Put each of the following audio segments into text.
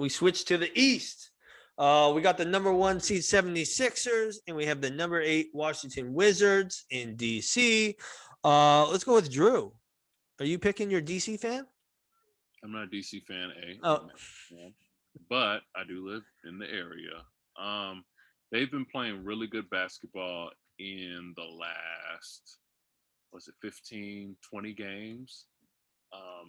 we switch to the East. We got the number 1 seed 76ers, and we have the number 8 Washington Wizards in DC. Let's go with Drew. Are you picking your DC fan? I'm not a DC fan, Oh, but I do live in the area. They've been playing really good basketball in the last, 15, 20 games,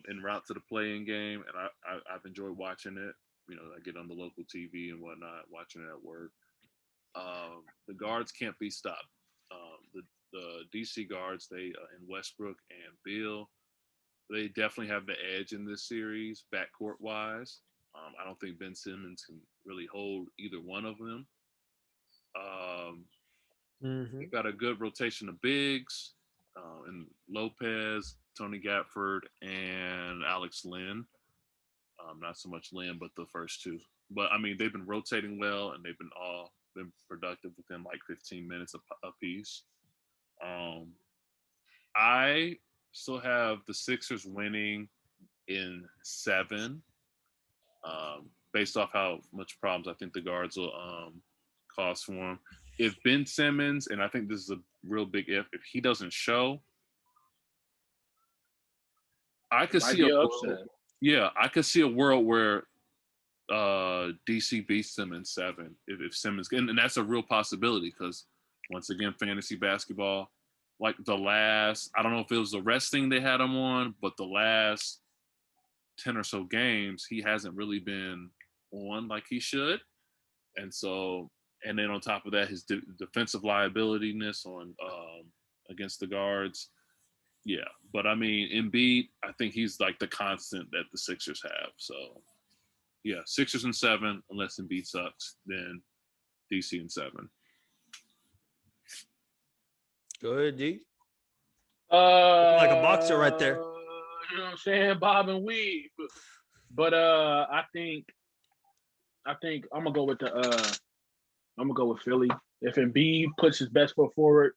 en route to the play-in game, and I've enjoyed watching it. I get on the local TV and whatnot, watching it at work. The guards can't be stopped. The DC guards, they in Westbrook and Beal, they definitely have the edge in this series, backcourt wise. I don't think Ben Simmons can really hold either one of them. They've got a good rotation of bigs, and Lopez, Tony Gatford, and Alex Lynn. Not so much Lynn, but the first two. But I mean, they've been rotating well, and they've been productive within like 15 minutes a piece. I still have the Sixers winning in 7, based off how much problems I think the guards will cause for them. If Ben Simmons, and I think this is a real big if he doesn't show, I could see I could see a world where DC beats them in 7 if Simmons, and that's a real possibility because once again, fantasy basketball, like the last, I don't know if it was the resting they had him on, but the last 10 or so games, he hasn't really been on like he should. And so, and then on top of that, his defensive liabilitiness on against the guards. Yeah, but I mean, Embiid, I think he's like the constant that the Sixers have. So, yeah, Sixers in 7, unless Embiid sucks, then DC in 7. Good, D. Like a boxer right there. You know what I'm saying? Bob and weave. But I think I'm gonna go with Philly. If Embiid puts his best foot forward,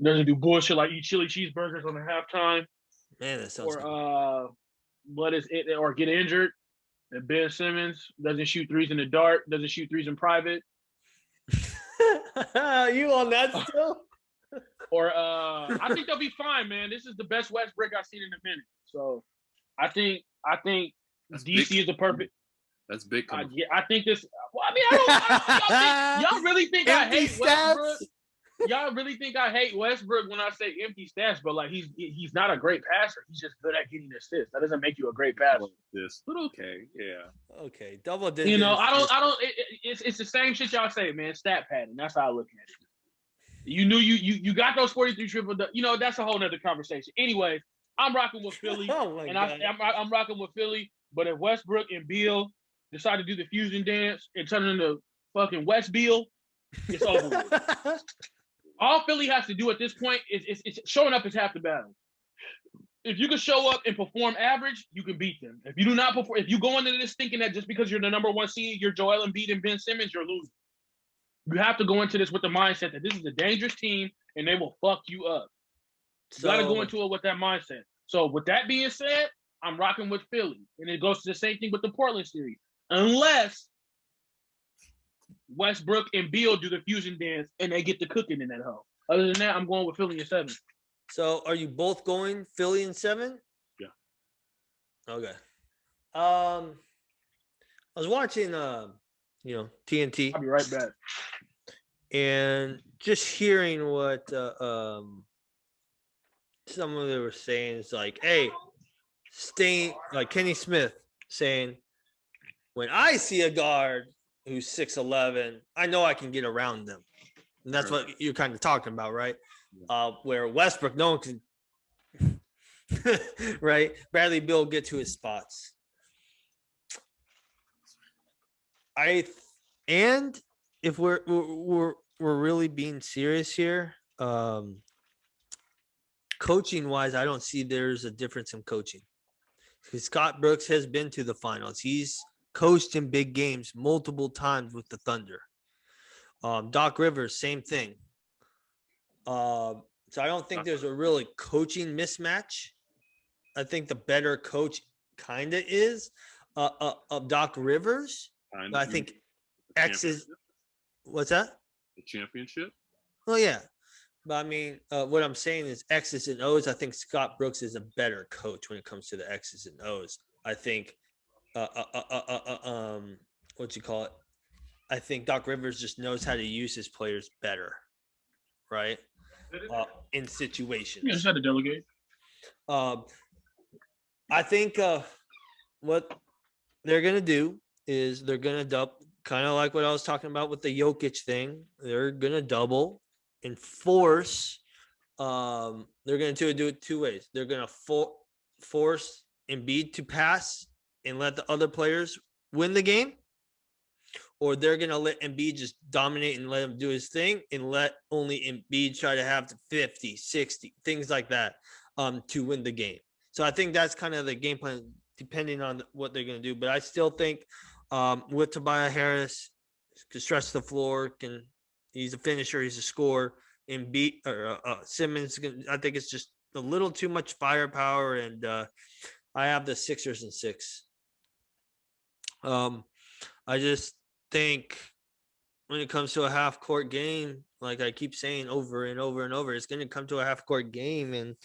doesn't do bullshit like eat chili cheeseburgers on the halftime, Man, that sounds or or get injured, and Ben Simmons doesn't shoot threes in the dark, doesn't shoot threes in private. You on that still? Or I think they'll be fine, man. This is the best Westbrook I've seen in a minute. So I think that's DC big. Is the perfect. That's big. Yeah, I think this. Well, I mean, y'all really think I hate Westbrook? Y'all really think I hate Westbrook when I say empty stats? But like, he's not a great passer. He's just good at getting assists. That doesn't make you a great passer. But okay, yeah. Okay, double digits. You know, I don't. It's the same shit y'all say, man. Stat padding. That's how I look at it. You knew you got those 43 triple. You know, that's a whole nother conversation. Anyway, I'm rocking with Philly, and I'm rocking with Philly. But if Westbrook and Beal decide to do the fusion dance and turn into fucking West Beal, it's over with. All Philly has to do at this point is showing up is half the battle. If you can show up and perform average, you can beat them. If you do not perform, if you go into this thinking that just because you're the number 1 seed, you're Joel Embiid and Ben Simmons, you're losing. You have to go into this with the mindset that this is a dangerous team and they will fuck you up. You got to go into it with that mindset. So with that being said, I'm rocking with Philly. And it goes to the same thing with the Portland series. Unless Westbrook and Beal do the fusion dance and they get the cooking in that hole. Other than that, I'm going with Philly in 7. So are you both going Philly in 7? Yeah. Okay. I was watching TNT. I'll be right back. And just hearing what some of them were saying is like, hey, like Kenny Smith saying, when I see a guard who's 6'11", I know I can get around them. And that's what you're kind of talking about, right? Where Westbrook, no one can, right? Bradley Beal get to his spots. And if we're really being serious here, coaching wise, I don't see there's a difference in coaching. Because Scott Brooks has been to the finals. He's coached in big games multiple times with the Thunder. Doc Rivers, same thing. So I don't think there's a really coaching mismatch. I think the better coach kind of is. of Doc Rivers. Kind But I of. think X is what's that? The championship. Oh yeah, but I mean, what I'm saying is X's and O's. I think Scott Brooks is a better coach when it comes to the X's and O's. I think, what you call it? I think Doc Rivers just knows how to use his players better, right? In situations. Yeah, just had to delegate. I think what they're gonna do is they're gonna double, kind of like what I was talking about with the Jokic thing. They're gonna double and force. They're gonna do it two ways. They're gonna force Embiid to pass and let the other players win the game, or they're going to let Embiid just dominate and let him do his thing and let only Embiid try to have 50, 60, things like that to win the game. So I think that's kind of the game plan depending on what they're going to do. But I still think with Tobias Harris, can stretch the floor, he's a finisher, he's a scorer. Embiid or Simmons, I think it's just a little too much firepower, and I have the Sixers in 6. I just think when it comes to a half court game, like I keep saying over and over and over, it's going to come to a half court game, and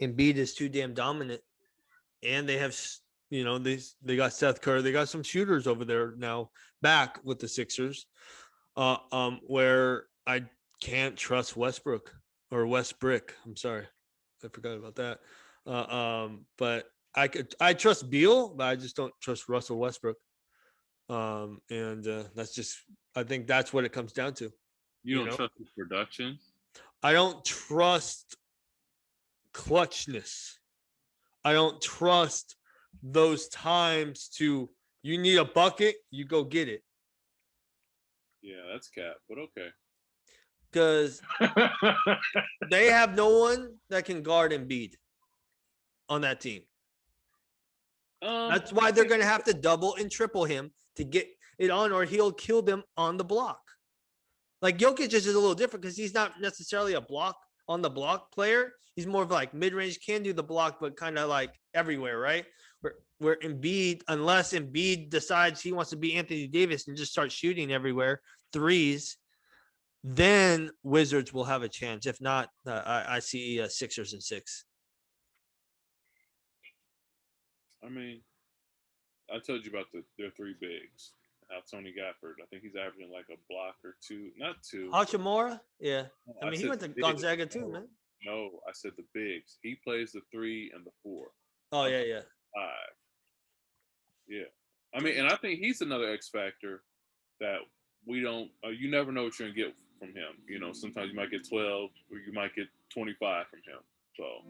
Embiid is too damn dominant. And they have, they got Seth Curry, they got some shooters over there now back with the Sixers, where I can't trust Westbrook. I'm sorry, I forgot about that. But I trust Beal, but I just don't trust Russell Westbrook. And that's just, I think that's what it comes down to. You don't trust his production? I don't trust clutchness. I don't trust those times you need a bucket, you go get it. Yeah, that's cap, but okay. Because they have no one that can guard Embiid on that team. That's why they're going to have to double and triple him to get it on, or he'll kill them on the block. Like Jokic is a little different because he's not necessarily a on the block player. He's more of like mid-range, can do the block, but kind of like everywhere, right? Where Embiid, unless Embiid decides he wants to be Anthony Davis and just start shooting everywhere, threes, then Wizards will have a chance. If not, I see Sixers in 6. I mean, I told you about their 3 bigs. How Tony Gafford, I think he's averaging like a block or 2, not 2. Hachimura, yeah. I mean, he went to bigs. Gonzaga too, man. No, I said the bigs. He plays the 3 and the 4. Oh, yeah. 5. Yeah. I mean, and I think he's another X factor that we don't. You never know what you're gonna get from him. Sometimes you might get 12 or you might get 25 from him. So.